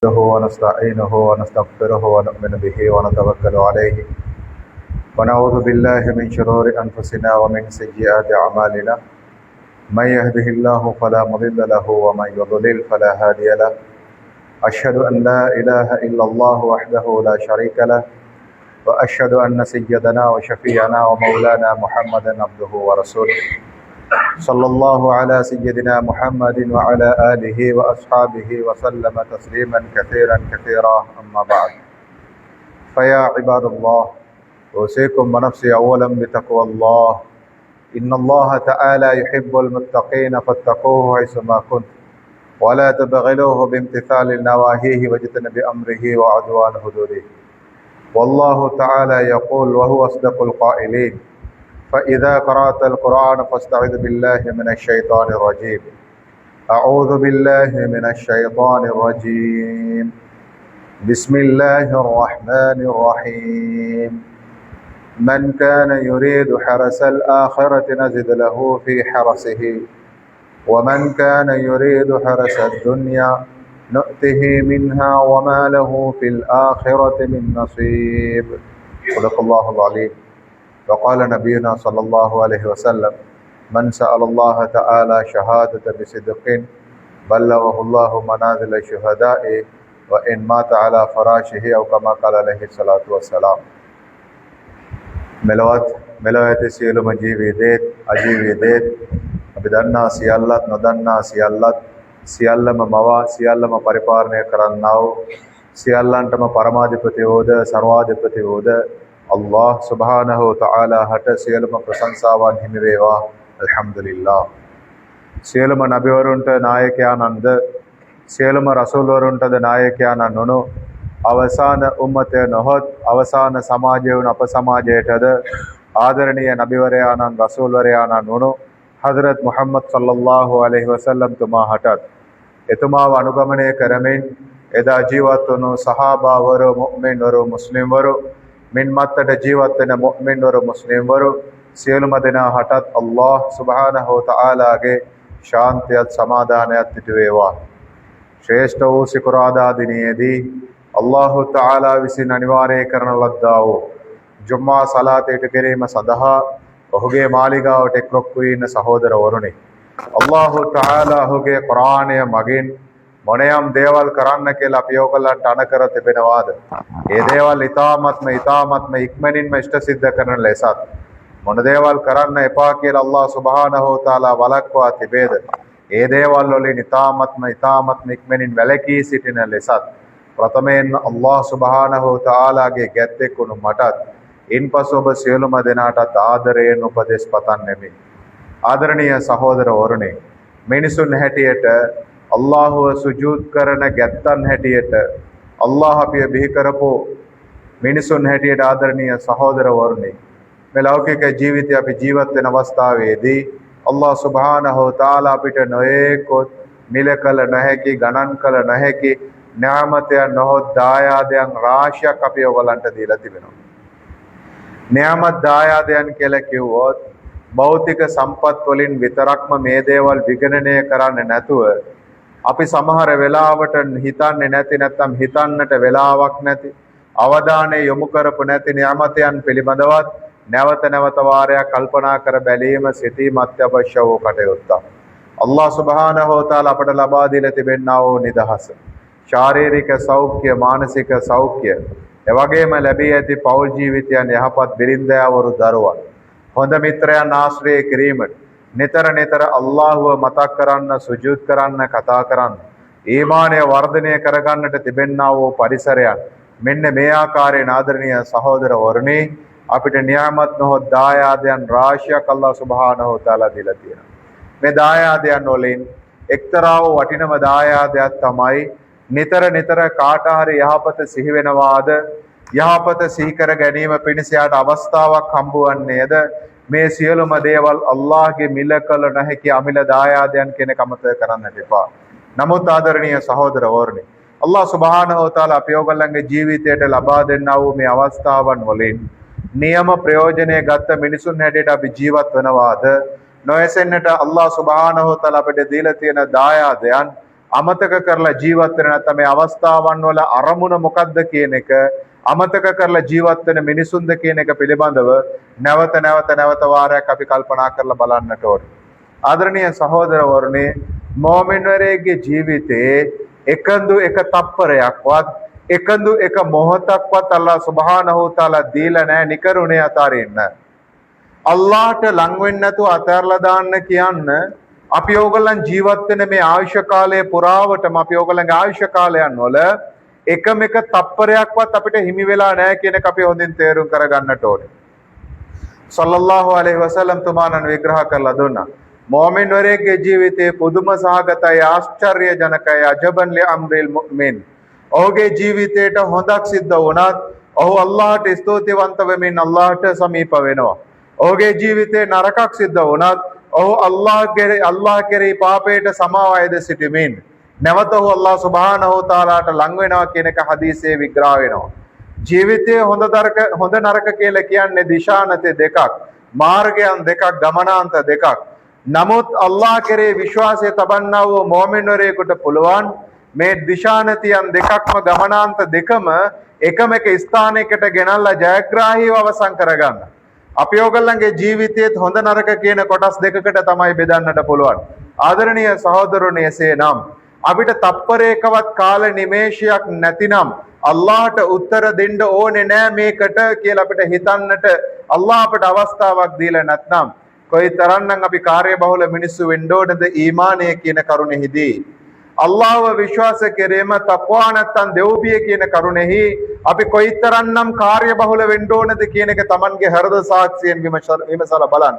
نحمده ونستعينه ونستغفره ونؤمن به ونتوكل عليه ونعوذ بالله من شرور أنفسنا ومن سيئات أعمالنا من يهده الله فلا مضل له ومن يضلل فلا هادي له أشهد أن لا إله إلا الله وحده لا شريك له وأشهد أن سيدنا وشفيعنا ومولانا محمدا عبده ورسوله صلى الله على سيدنا محمد وعلى آله وأصحابه وسلم تسليما كثيرا أما بعد فيا عباد الله أوصيكم ونفسي أولا بتقوى الله إن الله تعالى يحب المتقين فاتقوه حيثما كنت ولا تبغلوه بامتثال نواهيه واجتنب بأمره وعدوان حدوده والله تعالى يقول وهو أصدق القائلين فإذا قرأت القرآن فاستعذ بالله من الشيطان الرجيم أعوذ بالله من الشيطان الرجيم بسم الله الرحمن الرحيم من كان يريد حرس الآخرة نزد له في حرسه ومن كان يريد حرس الدنيا نؤته منها وما له في الآخرة من نصيب صدق الله العليم وقال نبينا صلى الله عليه وسلم من سأل الله تعالى شهادة بصدق بلغه الله منازل الشهداء وإن مات على فراشه أو كما قال عليه الصلاة والسلام මෙලොවත් සියලුම ජීවිතේත් අජීවිතේත් අපි දන්නා සියල්ලත් නොදන්නා සියල්ලත් සියල්ලම මවා සියල්ලම පරිපාලනය කරන්නා වූ සියල්ලන්ටම පරමාධිපති වූද සර්වාධිපති වූද අල්ලාහ් සුබ්හානහු තාලා හට සියලුම ප්‍රශංසාවන් හිමි වේවා අල්හම්දුලිල්ලාහ් සියලුම නබිවරුන්ට නායකයාණන්ද සියලුම රසූල්වරුන්ටද නායකයාණන් වුණු අවසාන උම්මතය නොහොත් අවසාන සමාජය වුණ අප සමාජයටද ආදරණීය නබිවරයාණන් රසූල්වරයාණන් වුණු හදරත් මුහම්මද් සල්ලල්ලාහු අලයිහි වසල්ලම් තුමා හටත් එතුමාව අනුගමනය කරමින් එදා ජීවත් වුණු සහාබාවරු මුමින්වරු මුස්ලිම්වරු මින් මත්තට ජීවත් වෙන මුමින්වරු මුස්ලිම්වරු සියලුම දෙනා හටත් අල්ලාහ් සුබ්හානහු තාලාගේ ශාන්තියත් සමාදානයත් සිදු වේවා. ශ්‍රේෂ්ඨ වූ සිකුරාදා දිනයේදී අල්ලාහ් තාලා විසින් අනිවාර්ය කරන ලද්දා වූ ජුම්මා සලාතයට කිරීම සඳහා ඔහුගේ මාලිගාවට එක්රොක් වී ඉන්න සහෝදරවරුනි, අල්ලාහ් තාලා ඔහුගේ කුර්ආනය මගින් මොනියම් දේවල් කරන්න කියලා අපි ඔයගොල්ලන්ට අණ කර තිබෙනවාද? ඒ දේවල් ඊ타මත්ම ඉක්මනින්ම ඉෂ්ට සිද්ධ කරන ලෙසත් මොන දේවල් කරන්න එපා කියලා අල්ලාහ් සුබ්හානහු තාලා වළක්වා තිබේද? ඒ දේවල් වලින් ඊ타මත්ම ඉක්මනින් වැළකී සිටින ලෙසත් ප්‍රථමයෙන් අල්ලාහ් සුබ්හානහු තාලාගේ ගැත්තෙක් වුණු මටත් ඉන්පසු ඔබ සියලුම දෙනාටත් ආදරයෙන් උපදෙස් පතන්නෙමි. ආදරණීය සහෝදරවරුනි, මිනිසුන් හැටියට අල්ලාහ්ව සුජූද් කරන ගැත්තන් හැටියට අල්ලාහ් අපිව බිහි කරපු මිනිසුන් හැටියට ආදරණීය සහෝදරවරුනි, මේ ලෞකික ජීවිතය අපි ජීවත් වෙන අවස්ථාවේදී අල්ලාහ් සුබ්හානහු තාලා අපිට නොයෙකුත් මිල කළ නොහැකි ගණන් කළ නොහැකි න්යාමතයන් නොහොත් දායාදයන් රාශියක් අපි ඔයගලන්ට දීලා තිබෙනවා. න්යාමත් දායාදයන් කියලා කිව්වොත් භෞතික සම්පත් වලින් විතරක්ම මේ දේවල් විගණනය කරන්නේ නැතුව අපි සමහර වෙලාවට හිතන්නේ නැති නැත්නම් හිතන්නට වෙලාවක් නැති අවධානය යොමු කරපු නැති න්යාමතයන් පිළිබඳවත් නැවත වාරයක් කල්පනා කර බැලීම සිටීම අත්‍යවශ්‍ය වූ කටයුත්තක්. අල්ලාහ් සුබ්හානහු තාලා අපට ලබා දීලා තිබෙනා වූ නිදහස, ශාරීරික සෞඛ්‍ය, මානසික සෞඛ්‍ය, එවැගේම ලැබී ඇති පෞල් ජීවිතයන්, යහපත් බිරින්දෑවරු දරුවන්, හොඳ මිත්‍රයන් ආශ්‍රය කිරීමට නිතර අල්ලාහ්ව මතක් කරන්න, සුජූද් කරන්න, කතා කරන්න, ඊමානය වර්ධනය කරගන්නට තිබෙනා වූ පරිසරයන්, මෙන්න මේ ආකාරයෙන් ආදරණීය සහෝදරවරුනි, අපිට නියාමත් නොහොත් දායාදයන් රාශියක් අල්ලාහ් සුබ්හානහු තාලා දීලා තියෙනවා. මේ දායාදයන් වලින් එක්තරා වූ වටිනම දායාදයක් තමයි නිතර කාට හරි යහපත සිහි වෙනවාද, යහපත සිහි කර ගැනීම පිණිස යාට අවස්ථාවක් හම්බවන්නේද, මේ සියලුම දේවල් අල්ලාහ්ගේ මිල කළ නොහැකි අමිල දායාදයන් කියන කමත කරන්නට එපා. නමුත් ආදරණීය සහෝදරවරුනි, අල්ලාහ් සුබ්හානහු තාලා අපි ඔයගොල්ලන්ගේ ජීවිතයට ලබා දෙන්නා වූ මේ අවස්ථාවන් වලින් නියම ප්‍රයෝජනය ගත්ත මිනිසුන් හැටියට අපි ජීවත් වෙනවාද? නොයසෙන්නට අල්ලාහ් සුබ්හානහු තාලා අපිට දීලා තියෙන දායාදයන් අමතක කරලා ජීවත් වෙන නැත්නම් මේ අවස්ථාවන් වල අරමුණ මොකක්ද කියන එක අමතක කරලා ජීවත් වෙන මිනිසුන්ද කියන එක පිළිබඳව නැවත වාරයක් අපි කල්පනා කරලා බලන්නට ඕනේ. ආදරණීය සහෝදරවරුනි, මොමින්වරයෙක්ගේ ජීවිතේ එකඳු එක තප්පරයක්වත් එකඳු එක මොහොතක්වත් අල්ලාහ් සුබ්හානහු තාලා දීලා නැහැ නිකරුණේ අතාරින්න. අල්ලාහට ලං වෙන්නේ නැතුව අතහැරලා දාන්න කියන්න අපි ඕගොල්ලන් ජීවත් වෙන මේ ආයුෂ කාලය පුරාවටම අපි ඕගොල්ලන්ගේ ආයුෂ කාලයන් වල එකම එක තප්පරයක්වත් අපිට හිමි වෙලා නැහැ කියන එක අපි හොඳින් තේරුම් කරගන්නට ඕනේ. සල්ලල්ලාහු අලයිහි වසල්ලම් තුමාණන් විග්‍රහ කරලා දුන්නා. මොමින්වරයෙක්ගේ ජීවිතයේ පුදුම සහගතයි, ආශ්චර්යජනකයි, අජබන් ලි අම්රිල් මුමින්. ඔහුගේ ජීවිතයට හොඳක් සිද්ධ වුණත් ඔහු අල්ලාහට ස්තුතිවන්ත වෙමින් අල්ලාහට සමීප වෙනවා. ඔහුගේ ජීවිතේ නරකක් සිද්ධ වුණත් ඔහු අල්ලාහ කෙරෙහි පාපයට සමාවයද සිටීමෙන් නැවත ඔහු අල්ලාහ් සුබ්හානහු තාලාට ලං වෙනවා කියන එක හදීසයේ විග්‍රහ වෙනවා. ජීවිතයේ හොඳ නරක කියලා කියන්නේ දිශානත දෙකක්, මාර්ගයන් දෙකක්, ගමනාන්ත දෙකක්. නමුත් අල්ලාහ කෙරෙහි විශ්වාසය තබන්නා වූ මොමින්වරයෙකුට පුළුවන් මේ දිශානතියන් දෙකක්ම ගමනාන්ත දෙකම එකම එක ස්ථානයකට ගෙනල්ලා ජයග්‍රාහීව අවසන් කරගන්න. අපි ඕගොල්ලන්ගේ ජීවිතයේත් හොඳ නරක කියන කොටස් දෙකකට තමයි බෙදන්නට පුළුවන්. ආදරණීය සහෝදරවරුනි, එසේනම් අපිට තප්පරයකවත් කාල නිමේෂයක් නැතිනම් අල්ලාහට උත්තර දෙන්න ඕනේ නෑ මේකට කියලා අපිට හිතන්නට අල්ලාහ අපට අවස්ථාවක් දීලා නැත්නම් කොයිතරම්නම් අපි කාර්යබහුල මිනිස්සු වෙන්න ඕනද ඊමානය කියන කරුණෙහිදී. අල්ලාහව විශ්වාස කිරීම තක්වා නැත්නම් දෙව්බිය කියන කරුණෙහි අපි කොයිතරම්නම් කාර්යබහුල වෙන්න ඕනද කියන එක Tamanගේ හෘද සාක්ෂියෙන් විමසලා බලන්න.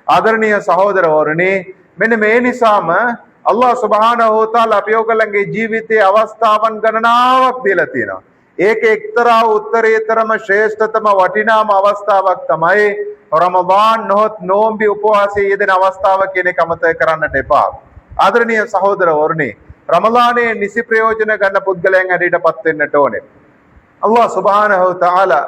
ආදරණීය සහෝදරවරුනි, මෙන්න මේ නිසාම අල්ලාහ් සුබ්හානහු තාලා අපි ඔයගලගේ ජීවිතයේ අවස්ථාවන් ගණනාවක් දීලා තියෙනවා. ඒක එක්තරා උත්තරීතරම ශ්‍රේෂ්ඨතම වටිනාම අවස්ථාවක් තමයි රමදාන් නොහොත් නෝම්බි උපවාසයේ යෙදෙන අවස්ථාව කියන එක අමතක කරන්නට එපා. ආදරණීය සහෝදරවරුනි, රමදානයේ නිසි ප්‍රයෝජන ගන්න පුද්ගලයන් හැටියටපත් වෙන්නට ඕනේ. අල්ලාහ් සුබ්හානහු තාලා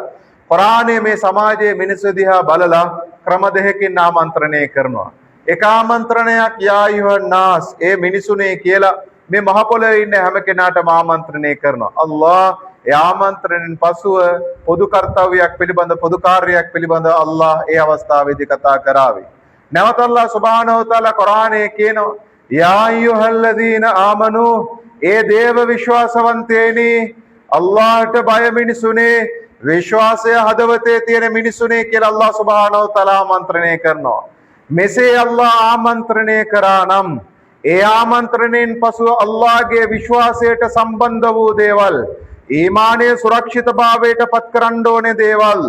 කුරානයේ මේ සමාජයේ මිනිස්සු දිහා බලලා ක්‍රම දෙකකින් ආමන්ත්‍රණය කරනවා. එක ආමන්ත්‍රණයක් යා අයුහන් නාස්, ඒ මිනිසුනේ කියලා මේ මහ පොළොවේ ඉන්න හැම කෙනාටම ආමන්ත්‍රණය කරනවා. අල්ලාහ් ඒ ආමන්ත්‍රණයෙන් පසුව පොදු කර්තව්‍යයක් පිළිබඳ පොදු කාර්යයක් පිළිබඳ අල්ලාහ් ඒ අවස්ථාවේදී කතා කරાવી. නැවත අල්ලාහ් සුබ්හානහු තාලා කුරානයේ කියනවා යා අයුහල්ලදීන ආමනු, ඒ දේව විශ්වාසවන්තයනි, අල්ලාහට බය මිනිසුනේ, විශ්වාසය හදවතේ තියෙන මිනිසුනේ කියලා අල්ලාහ් සුබ්හානහු තාලා ආමන්ත්‍රණය කරනවා. මෙසේ අල්ලාහ් ආමන්ත්‍රණය කරා නම් ඒ ආමන්ත්‍රණයෙන් පසුව අල්ලාහගේ විශ්වාසයට සම්බන්ධ වූ දේවල්, ඊමානයේ සුරක්ෂිතභාවයට පත් කරන්න ඕනේ දේවල්,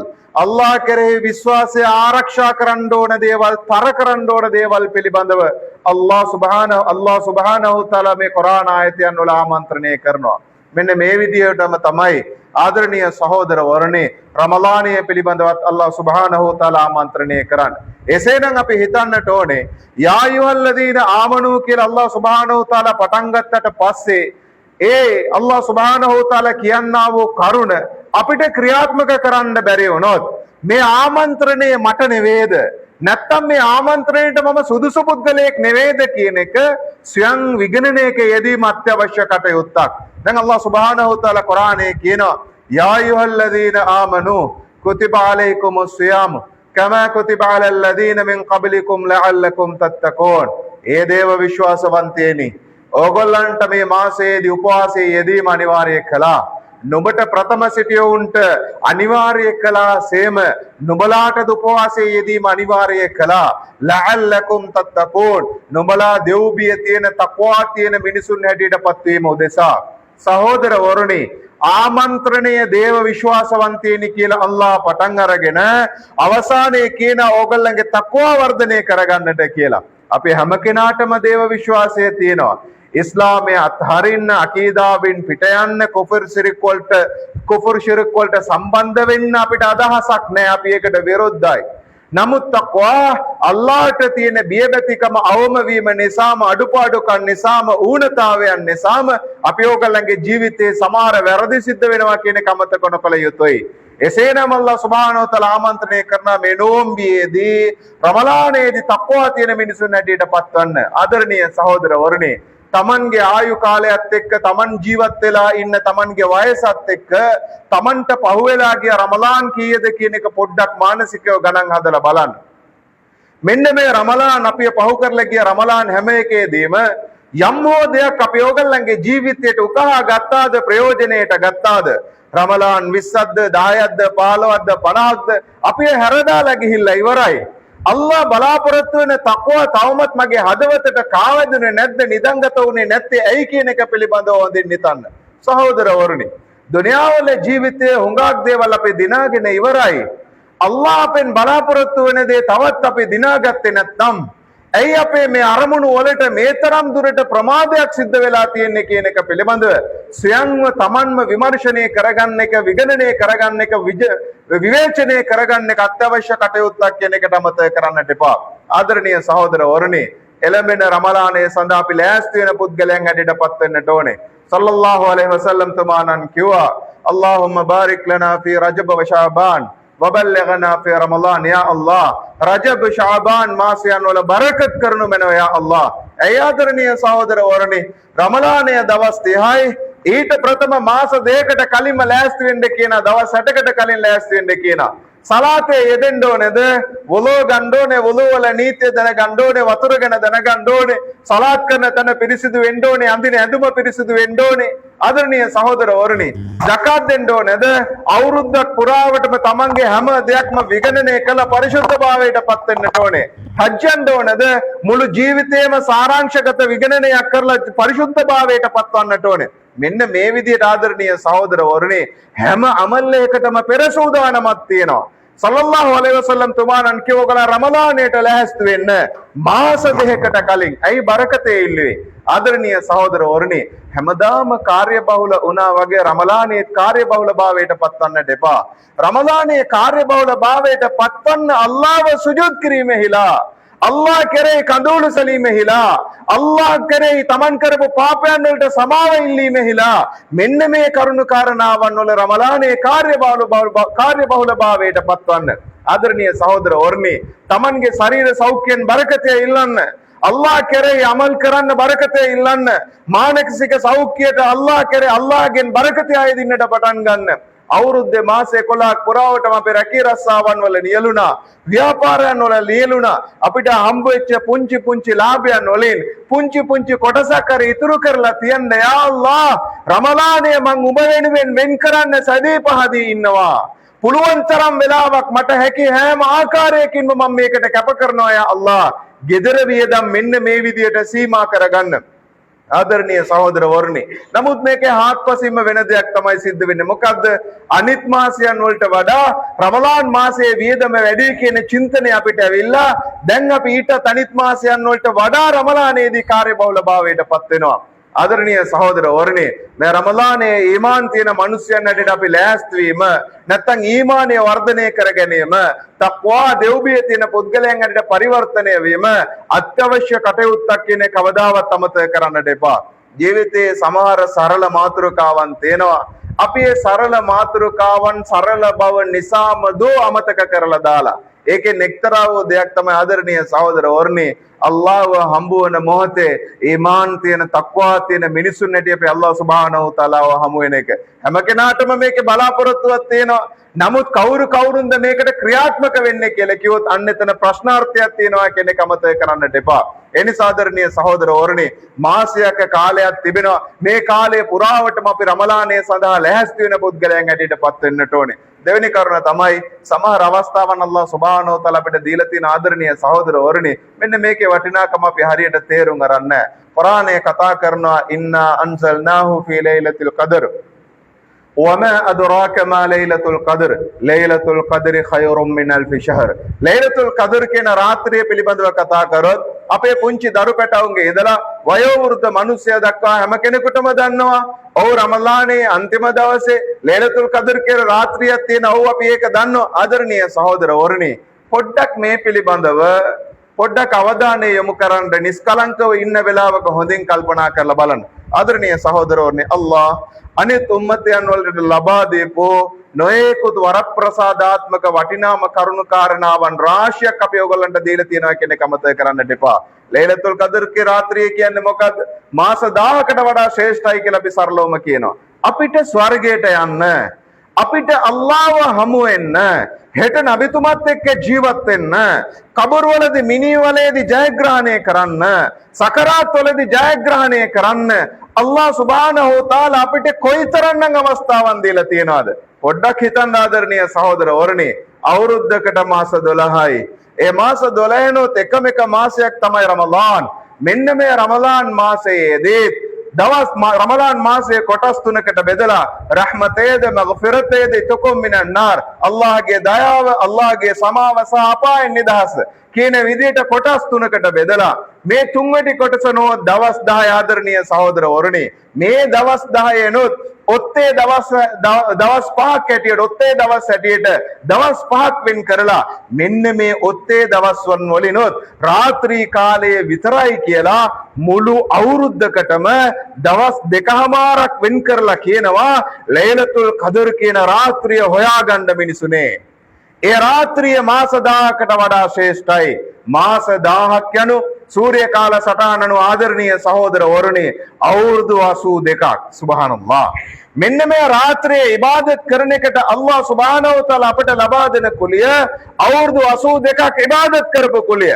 අල්ලාහ කෙරෙහි විශ්වාසය ආරක්ෂා කරන්න ඕන දේවල්, තර කරන්න ඕන දේවල් පිළිබඳව අල්ලාහ් සුබ්හානහු තාලා මේ කුරාන ආයතයන් වල ආමන්ත්‍රණය කරනවා. මෙන්න මේ විදිහටම තමයි ආදරණීය සහෝදරවරුනි රමලානයේ පිළිබඳවත් අල්ලාහ් සුබ්හානහු තාලා ආමන්ත්‍රණය කරන්නේ. එසේනම් අපි හිතන්නට ඕනේ යා අයුහල්ලදීන ආමනු කියලා අල්ලාහ් සුබ්හානහු තාලා පටන් ගත්තට පස්සේ ඒ අල්ලාහ් සුබ්හානහු තාලා කියන්නා වූ කරුණ අපිට ක්‍රියාත්මක කරන්න බැරි වුණොත් මේ ආමන්ත්‍රණය මට නෙවෙයිද, නැත්තම් මේ ආමන්ත්‍රණයට මම සුදුසු පුද්ගලයෙක් නෙවෙයිද කියන එක ස්වයං විගණනයක යෙදීම අත්‍යවශ්‍ය කටයුත්තක්. දැන් අල්ලාහ් සුබ්හානහු තාලා කුරානයේ කියනවා යා අයුහල්ලදීන ආමනු කුතිබ අලයිකුමුස් සියාම් කමා කුතිබ අලල් ලදීන මින් ක්බලිකුම් ලඅල්ලකුම් තත්තකූන්. ඒ දේව විශ්වාසවන්තයනි, ඕගොල්ලන්ට මේ මාසයේදී උපවාසයේ යෙදීම අනිවාර්ය කළා. නුඹට ප්‍රථම සිටියවුන්ට අනිවාර්ය කළා සේම නුඹලාට උපවාසයේ යෙදීම අනිවාර්ය කළා. ලඅල්ලකුම් තත්තකූන්, නුඹලා දෙව්බිය තියෙන තක්වා තියෙන මිනිසුන් හැටියටපත් වීම උදෙසා. සහෝදරවරුනි, ආමන්ත්‍රණය දේව විශ්වාසවන්තයනි කියලා අල්ලාහ් පටන් අරගෙන අවසානයේ කියන ඕගොල්ලන්ගේ තක්වා වර්ධනය කරගන්නට කියලා. අපි හැම කෙනාටම දේව විශ්වාසය තියෙනවා. ඉස්ලාමයේ අත්හරින්න, අකීදාවෙන් පිට යන්න, කුෆර් ශිරක් වලට සම්බන්ධ වෙන්න අපිට අදහසක් නැහැ. අපි ඒකට විරුද්ධයි. නමුත් තක්වා අල්ලාහට තියෙන බියබැතිකම අවම වීම නිසාම, අඩුපාඩුකම් නිසාම, ඌනතාවයන් නිසාම අපි ඕගොල්ලන්ගේ ජීවිතේ සමහර වැරදි සිද්ධ වෙනවා කියන එක අමතක නොකළ යුතුයි. එසේනම් අල්ලාහ් සුබ්හානහු තාලා ආමන්ත්‍රණය කරන මේ නෝම්බියේදී රමලානයේදී තක්වා තියෙන මිනිසුන් හැටියට පත්වන්න. ආදරණීය සහෝදරවරුනි, තමන්ගේ ආයු කාලයත් එක්ක තමන් ජීවත් වෙලා ඉන්න තමන්ගේ වයසත් එක්ක තමන්ට පහුවෙලා ගිය රමලාන් කීයද කියන එක පොඩ්ඩක් මානසිකව ගණන් හදලා බලන්න. මෙන්න මේ රමලාන් අපි පහු කරලා ගිය රමලාන් හැම එකේදීම යම් හෝ දෙයක් අපි ඕගොල්ලන්ගේ ජීවිතයට උකහා ගත්තාද, ප්‍රයෝජනයට ගත්තාද? රමලාන් 20ක්ද 10ක්ද 15ක්ද 50ක්ද අපි හැරදාලා ගිහිල්ලා ඉවරයි. අල්ලාහ් බලාපොරොත්තු වෙන තක්වා තවමත් මගේ හදවතට කාවැදුනේ නැද්ද, නිදංගත වුණේ නැත්තේ ඇයි කියන එක පිළිබඳව හොඳින් හිතන්න. සහෝදරවරුනි, දුනියාවල ජීවිතයේ හුඟක් දේවල් අපි දිනාගෙන ඉවරයි. අල්ලාහ් අපෙන් බලාපොරොත්තු වෙන දේ තවත් අපි දිනාගත්තේ නැත්නම් ඇයි අපේ මේ අරමුණු වලට මේ තරම් දුරට ප්‍රමාදයක් සිද්ධ වෙලා තියෙන්නේ කියන එක පිළිබඳව ස්වයංව තමන්ම විමර්ශනය කරගන්න එක, විගණනය කරගන්න එක, විවේචනය කරගන්න එක අත්‍යවශ්‍ය කටයුත්තක් කියන එකට අමතක කරන්නට එපා. ආදරණීය සහෝදරවරුනි, එළඹෙන රමලානයේ සඳහා අපි ලෑස්ති වෙන පුද්ගලයන් හැටියටපත් වෙන්නට ඕනේ. සල්ලල්ලාහු අලයිහි වසල්ලම් තුමාණන් කිව්වා, අල්ලාහුම්ම බාරික් ලනා ෆී රජබ ව ශාබාන් वबल्लिगना फी रमलान या अल्लाह रजब शाबान मासයන් වල බරකත් කරනු මැනව යා අල්ලාහ්. ඇයි ආදරණීය සහෝදරවරුනි, රමලානයේ දවස් 30යි ඊට ප්‍රථම මාස දෙකකට කලින්ම ලෑස්ති වෙන්න කියන, දවස් 60කට කලින් ලෑස්ති වෙන්න කියන. සලාතේ යෙදෙන්න ඕනේද? වොලෝ ගන්න ඕනේ, වොලෝ වල නීතිය දැනගන්න ඕනේ, වතුර ගැන දැනගන්න ඕනේ, සලාත් කරන තැන පිරිසිදු වෙන්න ඕනේ, අඳින ඇඳුම පිරිසිදු වෙන්න ඕනේ. ආදරණීය සහෝදරවරුනි, zakat දෙන්න ඕනේද? අවුරුද්දක් පුරාවටම තමන්ගේ හැම දෙයක්ම විගණනය කළ පරිශුද්ධභාවයට පත් වෙන්නට ඕනේ. හජ්ජන්න ඕනේද? මුළු ජීවිතේම සාරාංශගත විගණනයක් කරලා පරිශුද්ධභාවයට පත්වන්නට ඕනේ. මෙන්න මේ විදිහට ආදරණීය සහෝදරවරුනි, හැම අමල්යකටම පෙර සූදානමක් තියෙනවා. සල්ලල්ලාහු අලයිහි වසල්ලම් තුමාණන් කියවගල රමලානයට ලැහැස්ති වෙන්න මාස දෙකකට කලින්. ඇයි බරකතේ ඉල්ලුවේ? ආදරණීය සහෝදරවරුනි, හැමදාම කාර්යබහුල වුණා වගේ රමලානයේ කාර්යබහුල භාවයට පත්වන්නට එපා. රමලානයේ කාර්යබහුල භාවයට පත්වන්න අල්ලාහව සුජූද් කිරීමෙහිලා, අල්ලාහ් කෙරෙහි කඳුළු සැලීමෙහිලා, අල්ලාහ් කෙරෙහි තමන් කරපු පාපයන් වලට සමාව ඉල්ලීමෙහිලා මෙන්න මේ කරුණු කාරණාවන් වල රමලානයේ කාර්යබහුල භාවයට පත්වන්න. ආදරණීය සහෝදරවරුනි, තමන්ගේ ශරීර සෞඛ්‍යයෙන් බරකතේ ඉල්ලන්න, අල්ලාහ් කෙරෙහි අමල් කරන්න බරකතේ ඉල්ලන්න, මානසික සෞඛ්‍යයට අල්ලාහ් කෙරෙහි අල්ලාහ්ගෙන් බරකතේ ආයෙදින්නට පටන් ගන්න. අවුරුද්දේ මාස 11ක් පුරාවටම අපි රැකී රස්සාවන් වල නියලුණා, ව්‍යාපාරයන් වල නියලුණා. අපිට හම්බ වෙච්ච පුංචි පුංචි ලාභයන් වලින් පුංචි පුංචි කොටසක් හරි ඉතුරු කරලා තියන්න. යා අල්ලාහ්, රමලානයේ මං ඔබ වෙනුවෙන් වෙන් කරන්න සැදී පහදී ඉන්නවා. පුළුවන් තරම් වෙලාවක් මට හැකි හැම ආකාරයකින්ම මම මේකට කැප කරනවා යා අල්ලාහ්. gedara වියදම් මෙන්න මේ විදියට සීමා කරගන්න. ආදරණීය සහෝදරවරුනි, නමුත් මේකේ හාත්පසින්ම වෙන දෙයක් තමයි සිද්ධ වෙන්නේ. මොකද්ද? අනිත් මාසයන් වලට වඩා රමලාන් මාසයේ වියදම වැඩි කියන චින්තනය අපිට ඇවිල්ලා දැන් අපි ඊට අනිත් මාසයන් වලට වඩා රමලානයේදී කාර්යබහුල භාවයටපත් වෙනවා. ආදරණීය සහෝදරවරුනි, මේ රමලානයේ ඊමාන් තියෙන මිනිස්යන් හැටියට අපි ලෑස්ති වීම, නැත්නම් ඊමානය වර්ධනය කර ගැනීම, තක්වා දෙව්බිය තියෙන පුද්ගලයන් හැටියට පරිවර්තනය වීම අත්‍යවශ්‍ය කටයුත්තක් කියන කවදාවත් අමතක කරන්නට එපා. ජීවිතයේ සමහර සරල මාතෘකාවන් තියෙනවා. අපි මේ සරල මාතෘකාවන් සරල බව නිසාම දෝ අමතක කරලා දාලා ඒකෙන් එක්තරා වූ දෙයක් තමයි ආදරණීය සහෝදරවරුනි, අල්ලාහ්ව හම්බ වන මොහොතේ ඊමාන් තියෙන තක්වා තියෙන මිනිසුන් හැටියට අපි අල්ලාහ් සුබ්හානහු තාලාව හමු වෙන එක. හැම කෙනාටම මේකේ බලාපොරොත්තුවක් තියෙනවා. නමුත් කවුරුන්ද මේකට ක්‍රියාත්මක වෙන්නේ කියලා කිව්වොත් අන්න එතන ප්‍රශ්නාර්ථයක් තියෙනවා කියන එක අමතක කරන්නට එපා. ඒ නිසා ආදරණීය සහෝදරවරුනි, මාසයක කාලයක් තිබෙනවා. මේ කාලය පුරාවටම අපි රමලානයේ සඳහා ලැහැස්ති වෙන පුද්ගලයන් හැටියටපත් වෙන්නට ඕනේ. දෙවෙනි කරුණ තමයි සමහර අවස්ථාවන් අල්ලාහ් සුබ්හානහු තාලා අපිට දීලා තියෙන ආදරණීය සහෝදරවරුනි, මෙන්න මේකේ වටිනාකම අපි හරියට තේරුම් ගන්න නැහැ. කුරානයේ කතා කරනවා ඉන්නා අන්සල්නාහු ෆී ලෛලතුල් ඛදර් وما أدراك ما ليلة القدر ليلة القدر خير من ألف شهر. ලෛලතුල් කදර් කියන රාත්‍රිය පිළිබඳව කතා කරොත් අපේ පුංචි දරු පැටවුන්ගේ ඉඳලා වයෝවෘද්ධ මිනිසයා දක්වා හැම කෙනෙකුටම දන්නවා. ඔව් රමලානයේ අන්තිම දවසේ ලෛලතුල් කදර් කියන රාත්‍රියක් තියෙනවා. ඔව් අපි ඒක දන්නවා. ආදරණීය සහෝදරවරුනි, පොඩ්ඩක් මේ පිළිබඳව පොඩ්ඩක් අවධානය යොමු කරන්න, නිස්කලංකව ඉන්න වෙලාවක හොඳින් කල්පනා කරලා බලන්න. ආදරණීය සහෝදරවරුනි, අල්ලාහ් අනිත් උම්මතයන් වලට ලබා දීපෝ නොයෙකුත් වරප්‍රසාදාත්මක වටිනාම කරුණු කාරණාවන් රාශියක් අපි ඔයගොල්ලන්ට දීලා තියෙනවා කියන එක අමතක කරන්නට එපා. ලෛලතුල් කදර්ගේ රාත්‍රිය කියන්නේ මොකද්ද? මාස 1000කට වඩා ශ්‍රේෂ්ඨයි කියලා අපි සරලවම කියනවා. අපිට ස්වර්ගයට යන්න, අපිට අල්ලාහව හමු වෙන්න, හෙට නබිතුමත් එක්ක ජීවත් වෙන්න, කබර් වලදී මිනිවලේදී ජයග්‍රහණය කරන්න, සකරාත් වලදී ජයග්‍රහණය කරන්න අල්ලාහ් සුබ්හානහු තාලා අපිට කොයිතරම්නම් අවස්ථාවන් දීලා තියෙනවද? පොඩ්ඩක් හිතන්න ආදරණීය සහෝදරවරුනි. අවුරුද්දකට මාස 12යි. ඒ මාස 12නොත් එකම එක මාසයක් තමයි රමලාන්. මෙන්න මේ රමලාන් මාසයේදී දවස් රමලාන් මාසයේ කොටස් තුනකට බෙදලා රහමතේද මග්ෆිරතේද තුකුම් මිනන් නාර් අල්ලාහගේ දයාව අල්ලාහගේ සමාව සහ අපායන් නිදහස කියන විදිහට කොටස් තුනකට බෙදලා මේ තුන්වෙනි කොටස නෝ දවස් 10 ආදරණීය සහෝදරවරුනි මේ දවස් 10 නොත් ඔත්තේ දවස් 5ක් හැටියට ඔත්තේ දවස් හැටියට දවස් 5ක් වෙන් කරලා මෙන්න මේ ඔත්තේ දවස් වලිනොත් රාත්‍රී කාලයේ විතරයි කියලා මුළු අවුරුද්දකටම දවස් 2කමාරක් වෙන් කරලා කියනවා ලෛලතුල් කදර් කියන රාත්‍රිය හොයාගන්න මිනිසුනේ. ඒ රාත්‍රිය මාස 1000කට වඩා ශ්‍රේෂ්ඨයි. මාස 1000ක් යනු සූර්ය කාල සටහනනු ආදරණීය සහෝදරවරුනි අවුරුදු 82ක්. සුබ්හානල්ලාහ්. මෙන්න මේ රාත්‍රියේ ඉබාදත් කරන එකට අල්ලාහ් සුබ්හානහු තාලා අපට ලබා දෙන කුලිය අවුරුදු 82ක් ඉබාදත් කරපු කුලිය.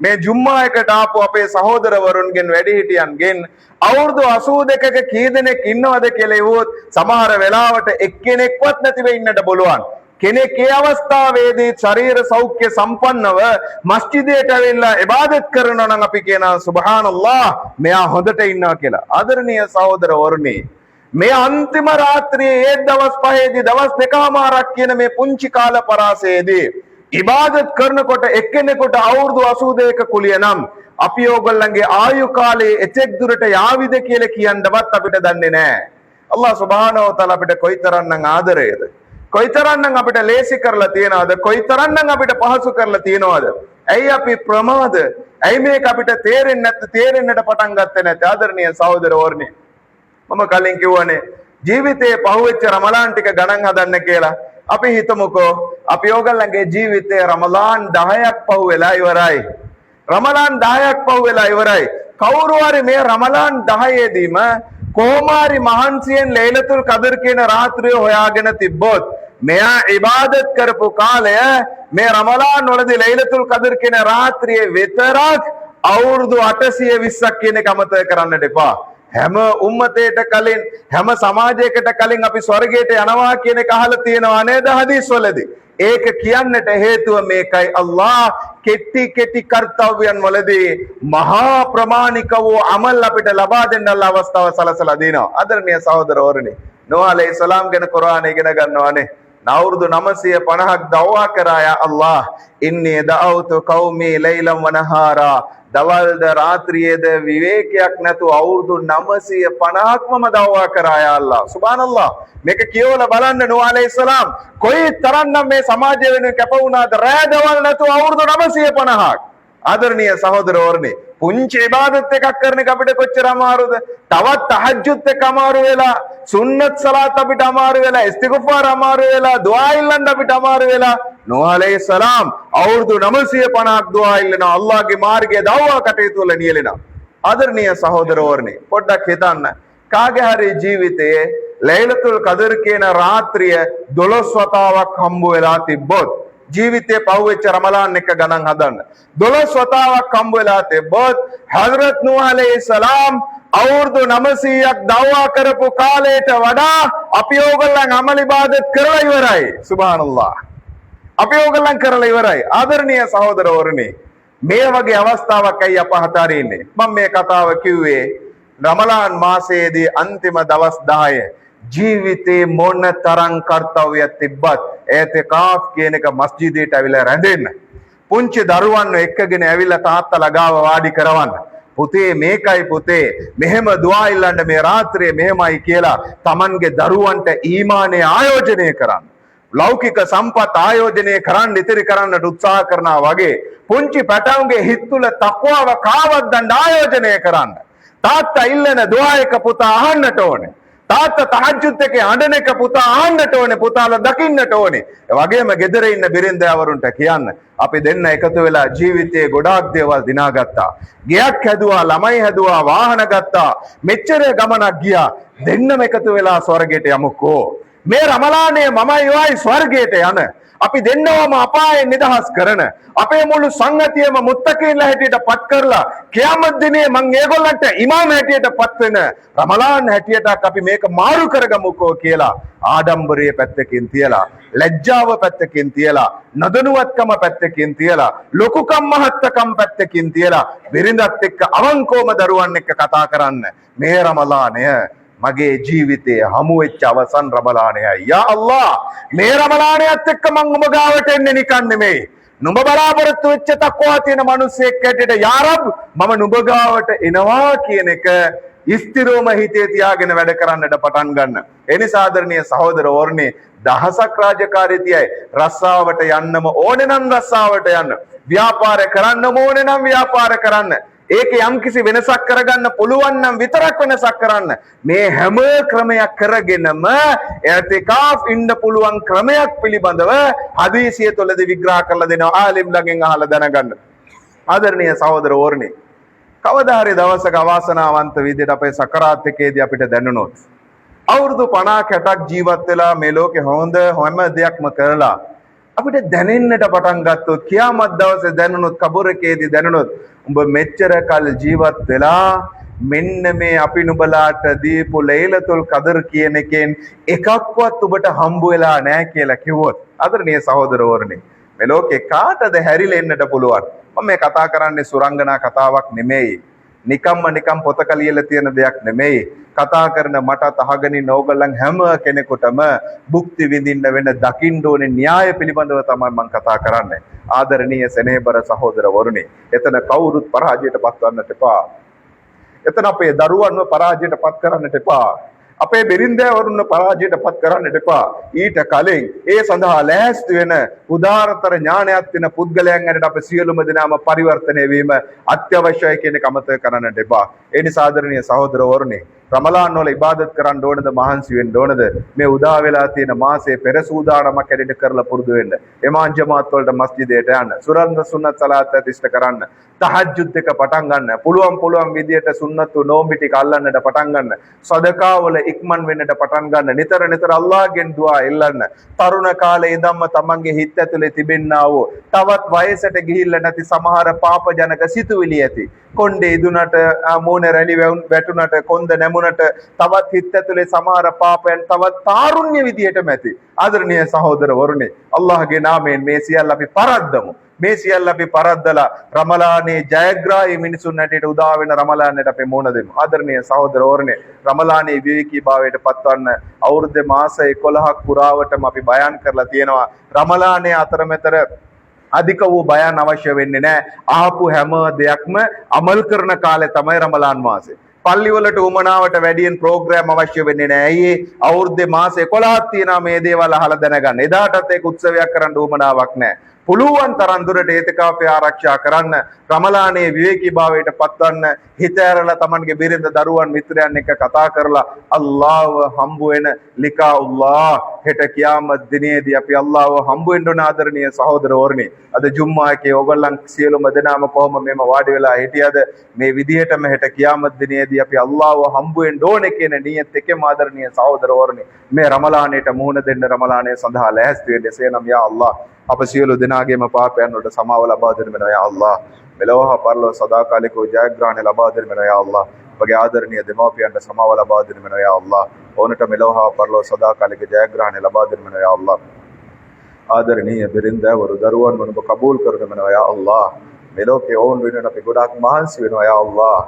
මේ ජුම්මා එකට ආපු අපේ සහෝදරවරුන්ගෙන් වැඩිහිටියන්ගෙන් අවුරුදු 82ක කී දෙනෙක් ඉන්නවද කියලා ඉවොත් සමහර වෙලාවට එක්කෙනෙක්වත් නැතිව ඉන්නට බලුවන්. කෙනෙක් ඒ අවස්ථාවේදී ශරීර සෞඛ්‍ය සම්පන්නව මස්ජිදයට ඇවිල්ලා ඉබාදත් කරනවා නම් අපි කියනවා සුබ්හානල්ලාහ් මෙයා හොඳට ඉන්නවා කියලා. ආදරණීය සහෝදරවරුනි මේ අන්තිම රාත්‍රියේ ඒ දවස් 5ේදී දවස් 2කමාරක් කියන මේ පුංචි කාල පරාසයේදී ඉබාදත් කරනකොට එක්කෙනෙකුට අවුරුදු 82ක කුලිය නම් අපි ඕගොල්ලන්ගේ ආයු කාලයේ එතෙක් දුරට යාවිද කියලා කියන්නවත් අපිට දන්නේ නැහැ. අල්ලාහ් සුබ්හානහු තාලා අපිට කොයිතරම්නම් ආදරයද, කොයිතරම්නම් අපිට ලේසි කරලා තියනවද, කොයිතරම්නම් අපිට පහසු කරලා තියනවද? ඇයි අපි ප්‍රමාද? ඇයි මේක අපිට තේරෙන්නට පටන් ගත්තේ නැත්තේ? ආදරණීය සහෝදරවරුනි මම කලින් කිව්වනේ ජීවිතේ පහුවෙච්ච රමලාන් ටික ගණන් හදන්න කියලා. අපි හිතමුකෝ අපි ඕගොල්ලන්ගේ ජීවිතේ රමලාන් 10ක් පහු වෙලා ඉවරයි. රමලාන් 10ක් පහු වෙලා ඉවරයි. කවුරු හරි මේ රමලාන් 10ේදීම කොහොමාරි මහන්සියෙන් ලෛලතුල් කදර් කියන රාත්‍රිය හොයාගෙන තිබ්බොත් මෙයා ඉබාදත් කරපු කාලය මේ රමලාන් වලදී ලෛලතුල් කදර් කියන රාත්‍රියේ විතරක් අවුරුදු 820ක් කියන එක අමතක කරන්නට එපා. හැම උම්මතේට කලින් හැම සමාජයකට කලින් අපි ස්වර්ගයට යනවා කියන එක අහලා තියෙනවා නේද හදීස් වලදී? ඒක කියන්නට හේතුව මේකයි අල්ලාහ් කෙටි කර්තව්‍යයන් වලදී මහා ප්‍රමාණික වූ අමල් අපිට ලබා දෙන්න අවස්ථාව සලසලා දෙනවා. ආදරණීය සහෝදරවරුනි නූහ් අලයිහිස්සලාම් ගැන කුර්ආනය ඉගෙන ගන්නවානේ. අවුරුදු 950ක් දවවා කරා යා අල්ලාහ් ඉන්නී දඅව්තු කෞමි ලෛලම් වනහාරා දවල්ද රාත්‍රියේද විවේකයක් නැතුව අවුරුදු 950ක්ම දවවා කරා යා අල්ලාහ්. සුබ්හානල්ලාහ්. මේක කියවලා බලන්න නූහ් අලයිහිස්සලාම් කොයි තරම්නම් මේ සමාජය වෙනුවෙන් කැප වුණාද? රෑ දවල් නැතුව අවුරුදු 950ක්. ආදරණීය සහෝදරවරුනි පුංචි ඉබාදත් එකක් කරන එක අපිට කොච්චර අමාරුද? තවත් තහජ්ජුද් එක අමාරු වෙලා, සුන්නත් සලාත් අපිට අමාරු වෙලා, ඉස්තිග්ෆාර් අමාරු වෙලා, දුආ ඉල්ලන්න අපිට අමාරු වෙලා. නූහ් අලයිහිස්සලාම් අවුරුදු 950ක් දුආ ඉල්ලනවා. අල්ලාහ්ගේ මාර්ගයේ දවවා කටයුතු වල නියැලෙනවා. ආදරණීය සහෝදරවරුනි පොඩ්ඩක් හිතන්න කාගේ හරි ජීවිතයේ ලෛලතුල් කදර් කියන රාත්‍රිය 12 වතාවක් හම්බ වෙලා තිබ්බොත් ජීවිතේ පහුවෙච්ච රමලාන් එක ගණන් හදන්න 12 වතාවක් හම්බ වෙලා තිබ්බොත් හදරත් නූහ් අලයිහිස්සලාම් අවුරුදු 900ක් දවවා කරපු කාලයට වඩා අපි ඕගොල්ලන් අමල් ඉබාදත් කරලා ඉවරයි. සුබ්හානල්ලාහ්. අපි ඕගොල්ලන් කරලා ඉවරයි. ආදරණීය සහෝදරවරුනි මේ වගේ අවස්ථාවක් අයි අප හතරින්නේ. මම මේ කතාව කිව්වේ රමලාන් මාසයේදී අන්තිම දවස් 10 ජීවිතේ මොන තරම් කර්තව්‍යයක් තිබ්බත් ඒතිකාෆ් කියන එක මස්ජිදයට ඇවිල්ලා රැඳෙන්න. පුංචි දරුවන්ව එක්කගෙන ඇවිල්ලා තාත්තා ළඟාව වාඩි කරවන්න. පුතේ මේකයි පුතේ මෙහෙම දුආ ඉල්ලන්න මේ රාත්‍රියේ මෙහෙමයි කියලා Tamanගේ දරුවන්ට ඊමානය ආයෝජනය කරන්න. ලෞකික සම්පත් ආයෝජනය කරන්න ඉතිරි කරන්නට උත්සාහ කරනවා වගේ පුංචි පැටවුන්ගේ හිත තුළ තක්වාව කාවද්දන්න ආයෝජනය කරන්න. තාත්තා ඉල්ලන දුආ එක පුතා අහන්නට ඕනේ. තාත්තා තහජ්ජුද් එකේ අඬන එක පුතා ආන්නට ඕනේ, පුතාලා දකින්නට ඕනේ. ඒ වගේම ගෙදර ඉන්න බිරින්දෑවරුන්ට කියන්න අපි දෙන්න එකතු වෙලා ජීවිතයේ ගොඩාක් දේවල් දිනාගත්තා. ගෙයක් හැදුවා, ළමයි හැදුවා, වාහන ගත්තා, මෙච්චර ගමනක් ගියා. දෙන්නම එකතු වෙලා ස්වර්ගයට යමුකෝ. මේ රමලානේ මමයි ඔයයි ස්වර්ගයට යන, අපි දෙන්නවම අපායෙන් නිදහස් කරන, අපේ මුළු සංගතියම මුත්තකීන්ලා හැටියට පත් කරලා කියාමත් දිනේ මං ඒගොල්ලන්ට ඉමාම හැටියට පත් වෙන රමලාන් හැටියට අපි මේක මාරු කරගමුකෝ කියලා ආඩම්බරයේ පැත්තකින් තියලා, ලැජ්ජාව පැත්තකින් තියලා, නදනුවත්කම පැත්තකින් තියලා, ලොකුකම් මහත්තකම් පැත්තකින් තියලා බිරිඳත් එක්ක අවංකවම දරුවන් එක්ක කතා කරන්න. මේ රමලානය මගේ ජීවිතයේ හමු වෙච්ච අවසන් රමලානයයි. යා අල්ලා, මේ රමලානයත් එක්ක මං ඔබ ගාවට එන්නේ නිකන් නෙමෙයි. නුඹ බලාපොරොත්තු වෙච්ච තක්වා තියෙන මිනිස්සෙක් හැටියට යා රබ් මම නුඹ ගාවට එනවා කියන එක ස්ථිරවම හිතේ තියාගෙන වැඩ කරන්නට පටන් ගන්න. ඒ නිසා ආදරණීය සහෝදරවරුනි, දහසක් රාජකාරී තියයි රස්සාවට යන්නම ඕනේ නම් රස්සාවට යන්න, ව්‍යාපාර කරන්නම ඕනේ නම් ව්‍යාපාර කරන්න. ඒක යම්කිසි වෙනසක් කරගන්න පුළුවන් නම් විතරක් වෙනසක් කරන්න. මේ හැම ක්‍රමයක් කරගෙනම ඉතිකාෆ් ඉන්න පුළුවන් ක්‍රමයක් පිළිබඳව හදීසිය තුළදී විග්‍රහ කරලා දෙනවා. ආලිම් ළඟෙන් අහලා දැනගන්න. ආදරණීය සහෝදරවරුනි, කවදා හරි දවසක අවාසනාවන්ත විදිහට අපේ සකරාත් එකේදී අපිට දැනුණොත් අවුරුදු 50 60ක් ජීවත් වෙලා මේ ලෝකේ හොඳ හැම දෙයක්ම කරලා අපිට දැනෙන්නට පටන් ගත්තොත්, කියාමත් දවසේ දැනුණොත්, කබරකේදී දැනුණොත් උඹ මෙච්චර කල් ජීවත් වෙලා මෙන්න මේ අපි නුඹලාට දීපු ලෛලතුල් කදර් කියන එකෙන් එකක්වත් ඔබට හම්බ වෙලා නැහැ කියලා කිව්වොත්, ආදරණීය සහෝදරවරුනි, මේ ලෝකේ කාටද හැරිලා එන්නට පුළුවන්? මම මේ කතා කරන්නේ සුරංගනා කතාවක් නෙමෙයි. නිකම් පොතක ලියලා තියෙන දෙයක් නෙමෙයි. කතා කරන මටත් අහගෙන ඉන්න ඕගොල්ලන් හැම කෙනෙකුටම භුක්ති විඳින්න වෙන දකින්න ඕනේ න්‍යාය පිළිබඳව තමයි මම කතා කරන්නේ. ආදරණීය සෙනෙහබර සහෝදරවරුනි, එතන කවුරුත් පරාජයට පත්වන්නට එපා. එතන අපේ දරුවන්ව පරාජයට පත් කරන්නට එපා. අපේ බිරින්දෑවරුන්ව පරාජයට පත් කරන්නට එපා. ඊට කලින් ඒ සඳහා ලෑස්ති වෙන උදාරතර ඥානයක් තියෙන පුද්ගලයන් ඇරට අප සියලුම දෙනාම පරිවර්තනය වීම අත්‍යවශ්‍යයි කියන එක අමතක කරන්නට එපා. ඒ නිසා ආදරණීය සහෝදරවරුනි, රමලාන් වල ඉබාදත් කරන්න ඕනද, මහන්සි වෙන්න ඕනද? මේ උදා වෙලා තියෙන මාසයේ පෙර සූදානමක් ඇරෙන්න කරලා පුරුදු වෙන්න. එමාන් ජමාත් වලට මස්ජිදයට යන්න, සුරන්ද සුන්නත් සලාත් ඇතිෂ්ඨ කරන්න, තහජ්ජුද් එක පටන් ගන්න, පුළුවන් විදියට සුන්නතු නෝම්බි ටික අල්ලන්නට පටන් ගන්න, සදකා වල ඉක්මන් වෙන්නට පටන් ගන්න, නිතර අල්ලාහ්ගෙන් දුආ එල්ලන්න. තරුණ කාලේ ඉඳන්ම තමන්ගේ හිත ඇතුලේ තිබෙන්නා වූ තවත් වයසට ගිහිල්ලා නැති සමහර පාප ජනක සිතුවිලි ඇති, කොණ්ඩේ ඉදුනට, මෝන රැලි වැටුනට, කොන්ද නැමුනට, තවත් හිත ඇතුලේ සමහර පාපයන් තවත් තාරුණ්‍ය විදියටම ඇති. ආදරණීය සහෝදරවරුනි, අල්ලාහ්ගේ නාමයෙන් මේ සියල්ල අපි පරද්දමු. මේ සියල්ල අපි පරද්දලා රමලානේ ජයග්‍රාහී මිනිසුන් හැටියට උදා වෙන රමලානේට අපි මුණ දෙමු. ආදරණීය සහෝදරවරුනි, රමලානේ විවේකී භාවයට පත්වන්න අවුරුද්දේ මාස 11ක් පුරාවටම අපි බයන් කරලා තියෙනවා. රමලානේ අතරමැතර අධික වූ බයන් අවශ්‍ය වෙන්නේ නැහැ. ආපු හැම දෙයක්ම අමල් කරන කාලේ තමයි රමලාන් මාසේ. පල්ලිවලට උමනාවට වැඩියෙන් ප්‍රෝග්‍රෑම් අවශ්‍ය වෙන්නේ නැහැ. ඇයි? අවුරුද්දේ මාස 11ක් තියෙනවා මේ දේවල් අහලා දැනගන්න. එදාටත් ඒක උත්සවයක් කරන්න උමනාවක් නැහැ. පුළුවන් තරම් දුරට ඒතිකාෆය ආරක්ෂා කරන්න, රමලානේ විවේකී භාවයට පත්වන්න, හිත ඇරලා Tamanගේ බිරිඳ, දරුවන්, මිත්‍රයන් එක්ක කතා කරලා අල්ලාහ්ව හම්බ වෙන ලිකාඋල්ලාහ්, හෙට කියාමත් දිනේදී අපි අල්ලාහ්ව හම්බ වෙන්න ඕන. ආදරණීය සහෝදරවරුනි, අද ජුම්මා එකේ ඕගොල්ලන් සියලුම දෙනාම කොහොම මෙම වාඩි වෙලා හිටියද? මේ විදිහටම හෙට කියාමත් දිනේදී අපි අල්ලාහ්ව හම්බ වෙන්න ඕනේ කියන නියත එකම ආදරණීය සහෝදරවරුනි, මේ රමලානේට මුහුණ දෙන්න, රමලානේ සඳහා ලෑස්ති වෙන්න. එසේනම් යා අල්ලාහ් අප සියලු දෙනාගේම පාපයන් වලට සමාව ලබා දෙන්න වෙනවා යා අල්ලාහ්. මෙලොව පරලොව සදාකාලික ජයග්‍රහණය ලබා දෙන්න වෙනවා යා අල්ලාහ්. ඔබගේ ආදරණීය දෙමව්පියන්ට සමාව ලබා දෙන්න වෙනවා යා අල්ලාහ්. ඕනට මෙලොව පරලොව සදාකාලික ජයග්‍රහණය ලබා දෙන්න වෙනවා යා අල්ලාහ්. ආදරණීය බිරින්දෑවරු, දරුවන් වන ඔබ කබූල් කරගෙන වෙනවා යා අල්ලාහ්. මෙලොවේ ඕන් වෙන අපි ගොඩාක් මහන්සි වෙනවා යා අල්ලාහ්.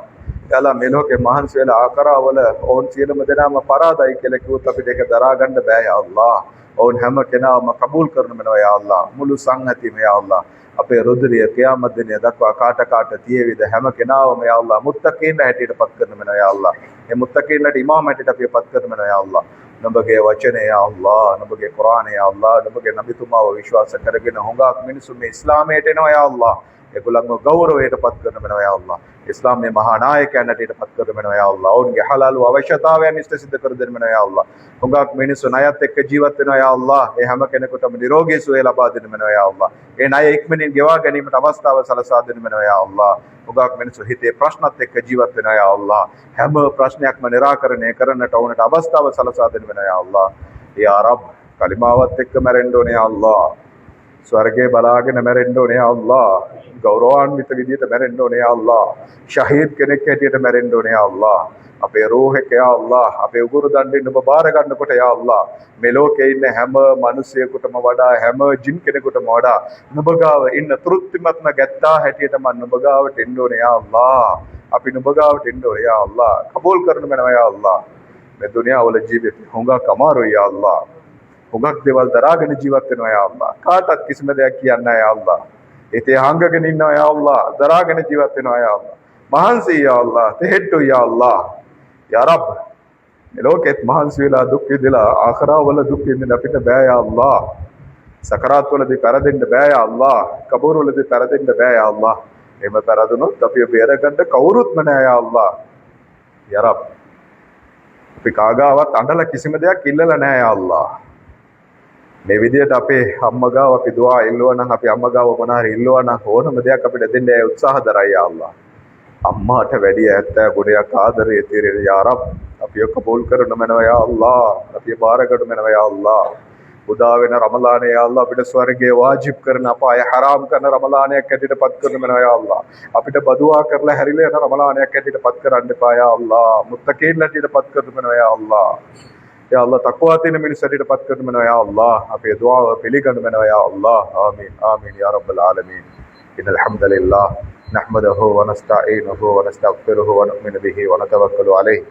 යාලා මෙලොවේ මහන්සි වෙලා ආකරවල ඕන් සියලුම දෙනාම පරාදයි කියලා කිව්වොත් අපිට ඒක දරා ගන්න බෑ යා අල්ලාහ්. ඕන් හැම කෙනාම කබූල් කරන වෙනවා යා අල්ලාහ්. මුළු සංහතියම යා අල්ලාහ් අපේ රුධිරය කියාමත් දිනය දක්වා කාට තියේවිද හැම කෙනාම යා අල්ලාහ් මුත්තකීන් හැටියට පත් කරන වෙනවා යා අල්ලාහ්. මේ මුත්තකීන්ලට ඉමාම හැටියට අපි පත් කරන වෙනවා යා අල්ලාහ්. නුඹගේ වචනය යා අල්ලාහ්, නුඹගේ කුරානය යා අල්ලාහ්, නුඹගේ නබිතුමාව විශ්වාස කරගෙන හොඟක් මිනිසු මේ ඉස්ලාමයට එනවා යා අල්ලාහ්. ඒගොල්ලන්ව ගෞරවයට පත් කරන වෙනවා යා අල්ලාහ්. ඉස්ලාමයේ මහා නායකයන් හැටියට පත් කරන වෙනවා යා අල්ලාහ්. ඔවුන්ගේ හලාල් අවශ්‍යතාවයන් ඉෂ්ට සිද්ධ කර දෙන්න වෙනවා යා අල්ලාහ්. හුඟක් මිනිස්සු ණයත් එක්ක ජීවත් වෙනවා යා අල්ලාහ්. ඒ හැම කෙනෙකුටම නිරෝගී සුවය ලබා දෙන්න වෙනවා යා අල්ලාහ්. ඒ ණය ඉක්මනින් ගෙවා ගැනීමට අවස්ථාව සලසා දෙන්න වෙනවා යා අල්ලාහ්. හුඟක් මිනිස්සු හිතේ ප්‍රශ්නත් එක්ක ජීවත් වෙනවා යා අල්ලාහ්. හැම ප්‍රශ්නයක්ම නිරාකරණය කරන්නට ඕනට අවස්ථාව සලසා දෙන්න වෙනවා යා අල්ලාහ්. යා රබ් කලිමාවත් එක්ක මැරෙන්න ඕනේ යා අල්ලාහ්. ස්වර්ගයේ බලාගෙන මැරෙන්න ඕනේ යා අල්ලාහ්. ගෞරවාන්විත විදියට මැරෙන්න ඕනේ යා අල්ලාහ්. ශහීද් කෙනෙක් හැටියට මැරෙන්න ඕනේ යා අල්ලාහ්. අපේ රූහ එක යා අල්ලාහ් අපේ උගුරු දණ්ඩෙන් ඔබ බාර ගන්නකොට යා අල්ලාහ් මේ ලෝකේ ඉන්න හැම මිනිසෙකුටම වඩා හැම ජින් කෙනෙකුටම වඩා නුඹ ගාව ඉන්න තෘප්තිමත්ම ගැත්තා හැටියට මම නුඹ ගාවට එන්න ඕනේ යා අල්ලාහ්. අපි නුඹ ගාවට එන්න ඕනේ යා අල්ලාහ්. කබූල් කරන්න වෙනවා යා අල්ලාහ්. මේ දුනියාවල ජීවිතේ හුඟක් අමාරුයි යා අල්ලාහ්. හුඟක් දේවල් දරාගෙන ජීවත් වෙනවා යා අල්ලාහ්. කාටවත් කිසිම දෙයක් කියන්න නැහැ යා අල්ලාහ්. ඒතේ හංගගෙන ඉන්නවා යා අල්ලාහ්. දරාගෙන ජීවත් වෙනවා යා අල්ලාහ්. මහන්සි යා අල්ලාහ්. තෙහෙට්ටු යා අල්ලාහ්. යා රබ් මේ ලෝකෙත් මහන්සි වෙලා දුක් විඳලා ආඛරාවල දුක් විඳින්න අපිට බෑ යා අල්ලාහ්. සකරාත් වලදී පෙරදෙන්න බෑ යා අල්ලාහ්. කබර් වලදී පෙරදෙන්න බෑ යා අල්ලාහ්. එහෙම පෙරදුනොත් අපි බේරගන්න කවුරුත්ම නෑ යා අල්ලාහ්. යා රබ් අපි කාගාවත් අඬලා කිසිම දෙයක් ඉල්ලලා නෑ යා අල්ලාහ්. මේ විදියට අපේ අම්මා ගාව අපි දුආ ඉල්ලුවා නම් අපි අම්මා ගාව මොනාරි ඉල්ලුවා නම් ඕනම දෙයක් අපිට දෙන්න උත්සාහ දරයි යා අල්ලාහ්. අම්මාට වැඩි ඇත්ත ගොඩයක් ආදරය తీරේ යා රබ් අපි කබූල් කරන මනවා යා අල්ලාහ්. අපි බාරගන්න මනවා යා අල්ලාහ්. උදා වෙන රමලානේ යා අල්ලාහ් අපිට ස්වර්ගයේ වාජිබ් කරන අපාය හරාම් කරන රමලානයක් ඇටියට පත් කරන මනවා යා අල්ලාහ්. අපිට බදුවා කරලා හැරිලා යන රමලානයක් ඇටියට පත් කරන්න එපා යා අල්ලාහ්. මුත්තකීන් ඇටියට පත් කරන මනවා යා අල්ලාහ්. යා අල්ලාහ් තක්වා තියෙන මිනිස් ඇටියට පත් කරන මනවා යා අල්ලාහ්. අපේ දුආව පිළිගන්න මනවා යා අල්ලාහ්. ආමීන් ආමීන් යා රබ්බල් ආලමීන්. ඉන්නල් හම්දලිල්ලාහ් نحمده ونستعينه ونستغفره ونؤمن به ونتوكل عليه